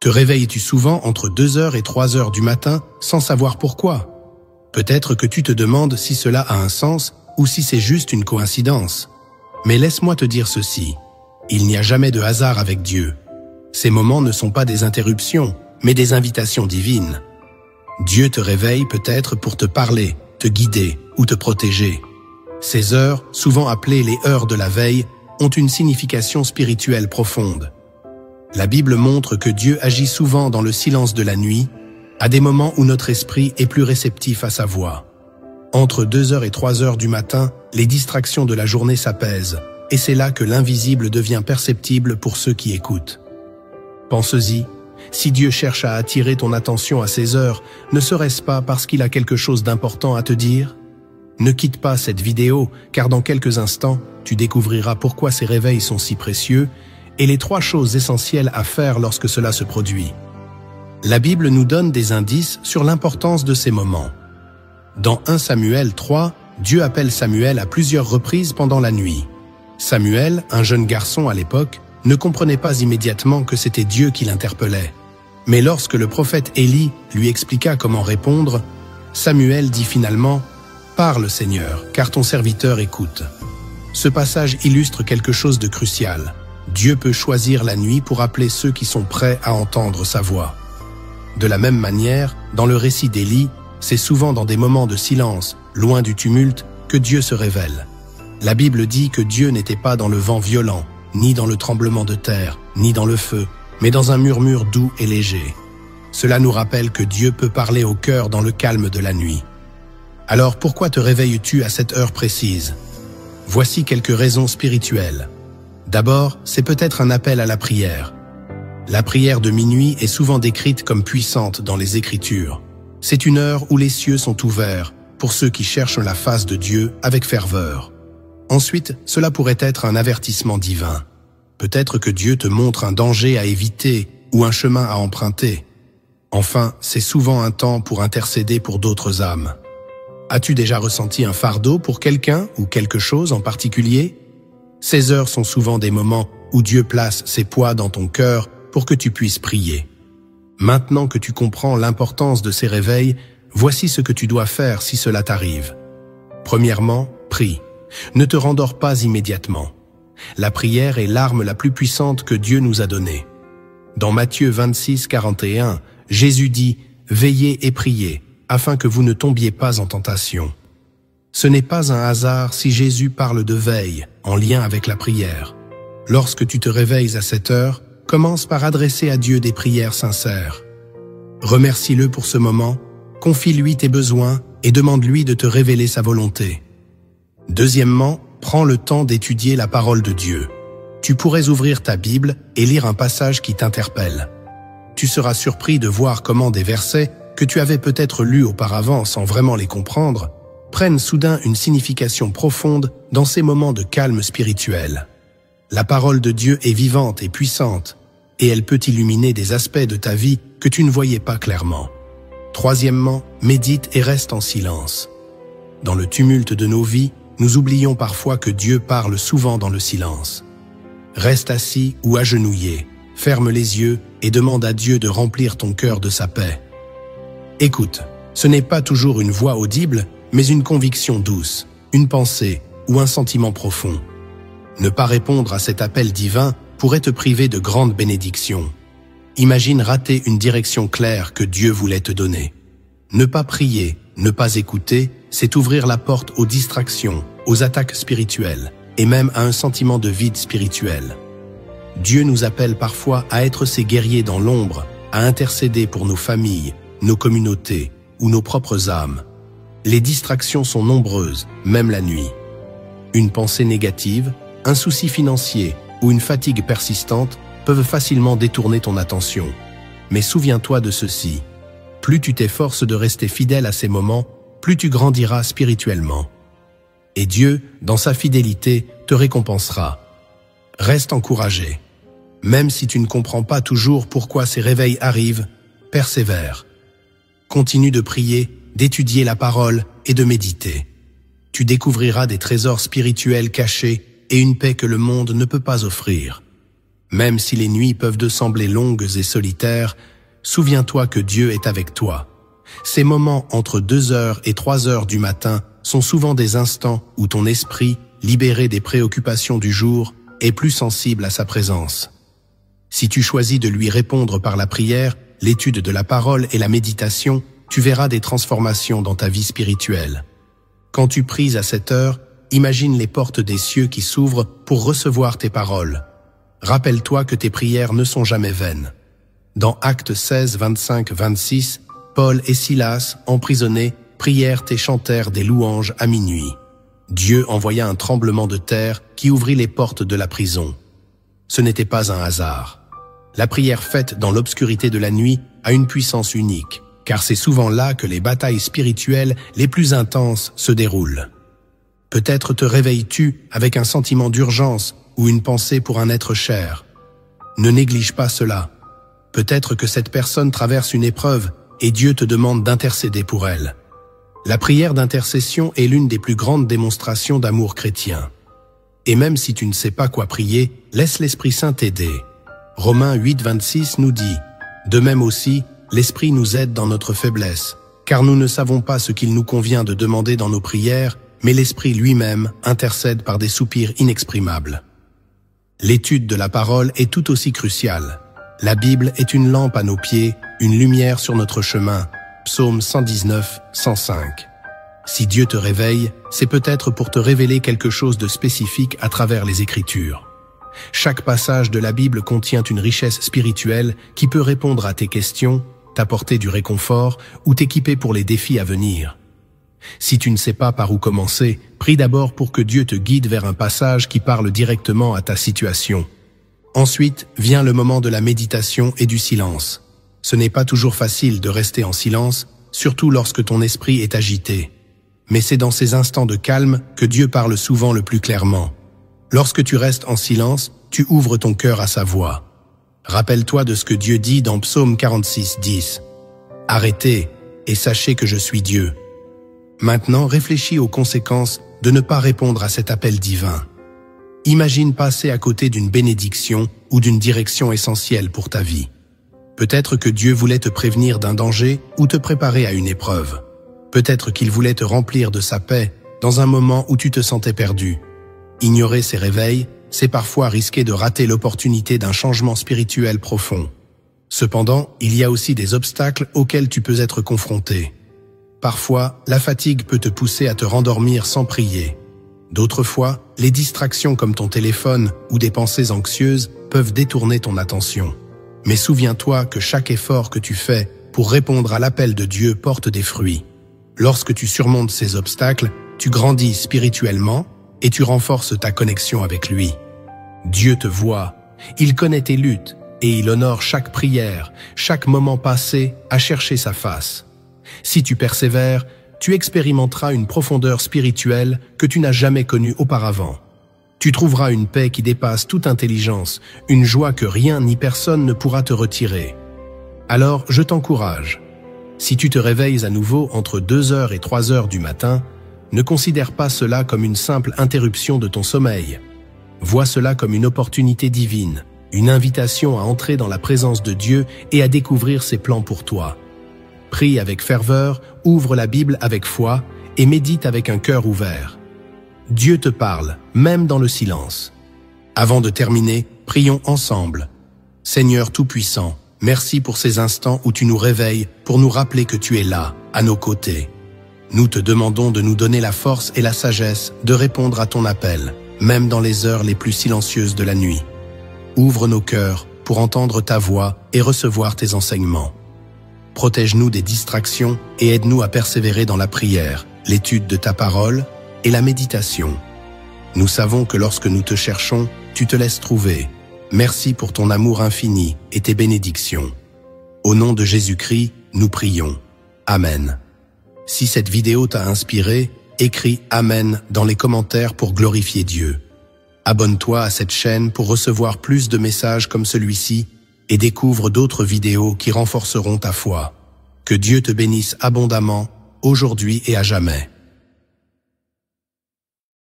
Te réveilles-tu souvent entre 2 heures et 3 heures du matin sans savoir pourquoi? Peut-être que tu te demandes si cela a un sens ou si c'est juste une coïncidence. Mais laisse-moi te dire ceci. Il n'y a jamais de hasard avec Dieu. Ces moments ne sont pas des interruptions, mais des invitations divines. Dieu te réveille peut-être pour te parler, te guider ou te protéger. Ces heures, souvent appelées les heures de la veille, ont une signification spirituelle profonde. La Bible montre que Dieu agit souvent dans le silence de la nuit, à des moments où notre esprit est plus réceptif à sa voix. Entre 2 heures et 3 heures du matin, les distractions de la journée s'apaisent, et c'est là que l'invisible devient perceptible pour ceux qui écoutent. Pense-y, si Dieu cherche à attirer ton attention à ces heures, ne serait-ce pas parce qu'il a quelque chose d'important à te dire? Ne quitte pas cette vidéo, car dans quelques instants, tu découvriras pourquoi ces réveils sont si précieux et les 3 choses essentielles à faire lorsque cela se produit. La Bible nous donne des indices sur l'importance de ces moments. Dans 1 Samuel 3, Dieu appelle Samuel à plusieurs reprises pendant la nuit. Samuel, un jeune garçon à l'époque, ne comprenait pas immédiatement que c'était Dieu qui l'interpellait. Mais lorsque le prophète Élie lui expliqua comment répondre, Samuel dit finalement « Parle Seigneur, car ton serviteur écoute ». Ce passage illustre quelque chose de crucial. Dieu peut choisir la nuit pour appeler ceux qui sont prêts à entendre sa voix. De la même manière, dans le récit d'Élie, c'est souvent dans des moments de silence, loin du tumulte, que Dieu se révèle. La Bible dit que Dieu n'était pas dans le vent violent, ni dans le tremblement de terre, ni dans le feu, mais dans un murmure doux et léger. Cela nous rappelle que Dieu peut parler au cœur dans le calme de la nuit. Alors pourquoi te réveilles-tu à cette heure précise? Voici quelques raisons spirituelles. D'abord, c'est peut-être un appel à la prière. La prière de minuit est souvent décrite comme puissante dans les Écritures. C'est une heure où les cieux sont ouverts pour ceux qui cherchent la face de Dieu avec ferveur. Ensuite, cela pourrait être un avertissement divin. Peut-être que Dieu te montre un danger à éviter ou un chemin à emprunter. Enfin, c'est souvent un temps pour intercéder pour d'autres âmes. As-tu déjà ressenti un fardeau pour quelqu'un ou quelque chose en particulier? Ces heures sont souvent des moments où Dieu place ses poids dans ton cœur pour que tu puisses prier. Maintenant que tu comprends l'importance de ces réveils, voici ce que tu dois faire si cela t'arrive. Premièrement, prie. Ne te rendors pas immédiatement. La prière est l'arme la plus puissante que Dieu nous a donnée. Dans Matthieu 26, 41, Jésus dit « Veillez et priez, afin que vous ne tombiez pas en tentation ». Ce n'est pas un hasard si Jésus parle de veille en lien avec la prière. Lorsque tu te réveilles à cette heure, commence par adresser à Dieu des prières sincères. Remercie-le pour ce moment, confie-lui tes besoins et demande-lui de te révéler sa volonté. Deuxièmement, prends le temps d'étudier la parole de Dieu. Tu pourrais ouvrir ta Bible et lire un passage qui t'interpelle. Tu seras surpris de voir comment des versets que tu avais peut-être lus auparavant sans vraiment les comprendre, prennent soudain une signification profonde dans ces moments de calme spirituel. La parole de Dieu est vivante et puissante, et elle peut illuminer des aspects de ta vie que tu ne voyais pas clairement. Troisièmement, médite et reste en silence. Dans le tumulte de nos vies, nous oublions parfois que Dieu parle souvent dans le silence. Reste assis ou agenouillé, ferme les yeux et demande à Dieu de remplir ton cœur de sa paix. Écoute, ce n'est pas toujours une voix audible, mais une conviction douce, une pensée ou un sentiment profond. Ne pas répondre à cet appel divin pourrait te priver de grandes bénédictions. Imagine rater une direction claire que Dieu voulait te donner. Ne pas prier, ne pas écouter, c'est ouvrir la porte aux distractions, aux attaques spirituelles et même à un sentiment de vide spirituel. Dieu nous appelle parfois à être ses guerriers dans l'ombre, à intercéder pour nos familles, nos communautés ou nos propres âmes. Les distractions sont nombreuses, même la nuit. Une pensée négative, un souci financier ou une fatigue persistante peuvent facilement détourner ton attention. Mais souviens-toi de ceci. Plus tu t'efforces de rester fidèle à ces moments, plus tu grandiras spirituellement. Et Dieu, dans sa fidélité, te récompensera. Reste encouragé. Même si tu ne comprends pas toujours pourquoi ces réveils arrivent, persévère. Continue de prier, d'étudier la parole et de méditer. Tu découvriras des trésors spirituels cachés et une paix que le monde ne peut pas offrir. Même si les nuits peuvent te sembler longues et solitaires, souviens-toi que Dieu est avec toi. Ces moments entre 2h et 3h du matin sont souvent des instants où ton esprit, libéré des préoccupations du jour, est plus sensible à sa présence. Si tu choisis de lui répondre par la prière, l'étude de la parole et la méditation, tu verras des transformations dans ta vie spirituelle. Quand tu pries à cette heure, imagine les portes des cieux qui s'ouvrent pour recevoir tes paroles. Rappelle-toi que tes prières ne sont jamais vaines. Dans Actes 16, 25, 26, Paul et Silas, emprisonnés, prièrent et chantèrent des louanges à minuit. Dieu envoya un tremblement de terre qui ouvrit les portes de la prison. Ce n'était pas un hasard. La prière faite dans l'obscurité de la nuit a une puissance unique, car c'est souvent là que les batailles spirituelles les plus intenses se déroulent. Peut-être te réveilles-tu avec un sentiment d'urgence ou une pensée pour un être cher. Ne néglige pas cela. Peut-être que cette personne traverse une épreuve et Dieu te demande d'intercéder pour elle. La prière d'intercession est l'une des plus grandes démonstrations d'amour chrétien. Et même si tu ne sais pas quoi prier, laisse l'Esprit Saint t'aider. Romains 8, 26 nous dit « De même aussi, l'Esprit nous aide dans notre faiblesse, car nous ne savons pas ce qu'il nous convient de demander dans nos prières, mais l'Esprit lui-même intercède par des soupirs inexprimables. » L'étude de la parole est tout aussi cruciale. La Bible est une lampe à nos pieds, une lumière sur notre chemin. Psaume 119, 105. Si Dieu te réveille, c'est peut-être pour te révéler quelque chose de spécifique à travers les Écritures. Chaque passage de la Bible contient une richesse spirituelle qui peut répondre à tes questions, t'apporter du réconfort ou t'équiper pour les défis à venir. Si tu ne sais pas par où commencer, prie d'abord pour que Dieu te guide vers un passage qui parle directement à ta situation. Ensuite, vient le moment de la méditation et du silence. Ce n'est pas toujours facile de rester en silence, surtout lorsque ton esprit est agité. Mais c'est dans ces instants de calme que Dieu parle souvent le plus clairement. Lorsque tu restes en silence, tu ouvres ton cœur à sa voix. Rappelle-toi de ce que Dieu dit dans Psaume 46, 10. « Arrêtez et sachez que je suis Dieu. » Maintenant, réfléchis aux conséquences de ne pas répondre à cet appel divin. Imagine passer à côté d'une bénédiction ou d'une direction essentielle pour ta vie. Peut-être que Dieu voulait te prévenir d'un danger ou te préparer à une épreuve. Peut-être qu'il voulait te remplir de sa paix dans un moment où tu te sentais perdu. Ignorer ces réveils, c'est parfois risquer de rater l'opportunité d'un changement spirituel profond. Cependant, il y a aussi des obstacles auxquels tu peux être confronté. Parfois, la fatigue peut te pousser à te rendormir sans prier. D'autres fois, les distractions comme ton téléphone ou des pensées anxieuses peuvent détourner ton attention. Mais souviens-toi que chaque effort que tu fais pour répondre à l'appel de Dieu porte des fruits. Lorsque tu surmontes ces obstacles, tu grandis spirituellement et tu renforces ta connexion avec lui. Dieu te voit, il connaît tes luttes et il honore chaque prière, chaque moment passé à chercher sa face. Si tu persévères, tu expérimenteras une profondeur spirituelle que tu n'as jamais connue auparavant. Tu trouveras une paix qui dépasse toute intelligence, une joie que rien ni personne ne pourra te retirer. Alors, je t'encourage. Si tu te réveilles à nouveau entre 2h et 3h du matin, ne considère pas cela comme une simple interruption de ton sommeil. Vois cela comme une opportunité divine, une invitation à entrer dans la présence de Dieu et à découvrir ses plans pour toi. Prie avec ferveur, ouvre la Bible avec foi et médite avec un cœur ouvert. Dieu te parle, même dans le silence. Avant de terminer, prions ensemble. Seigneur Tout-Puissant, merci pour ces instants où tu nous réveilles pour nous rappeler que tu es là, à nos côtés. Nous te demandons de nous donner la force et la sagesse de répondre à ton appel, même dans les heures les plus silencieuses de la nuit. Ouvre nos cœurs pour entendre ta voix et recevoir tes enseignements. Protège-nous des distractions et aide-nous à persévérer dans la prière, l'étude de ta parole et la méditation. Nous savons que lorsque nous te cherchons, tu te laisses trouver. Merci pour ton amour infini et tes bénédictions. Au nom de Jésus-Christ, nous prions. Amen. Si cette vidéo t'a inspiré, écris Amen dans les commentaires pour glorifier Dieu. Abonne-toi à cette chaîne pour recevoir plus de messages comme celui-ci et découvre d'autres vidéos qui renforceront ta foi. Que Dieu te bénisse abondamment, aujourd'hui et à jamais.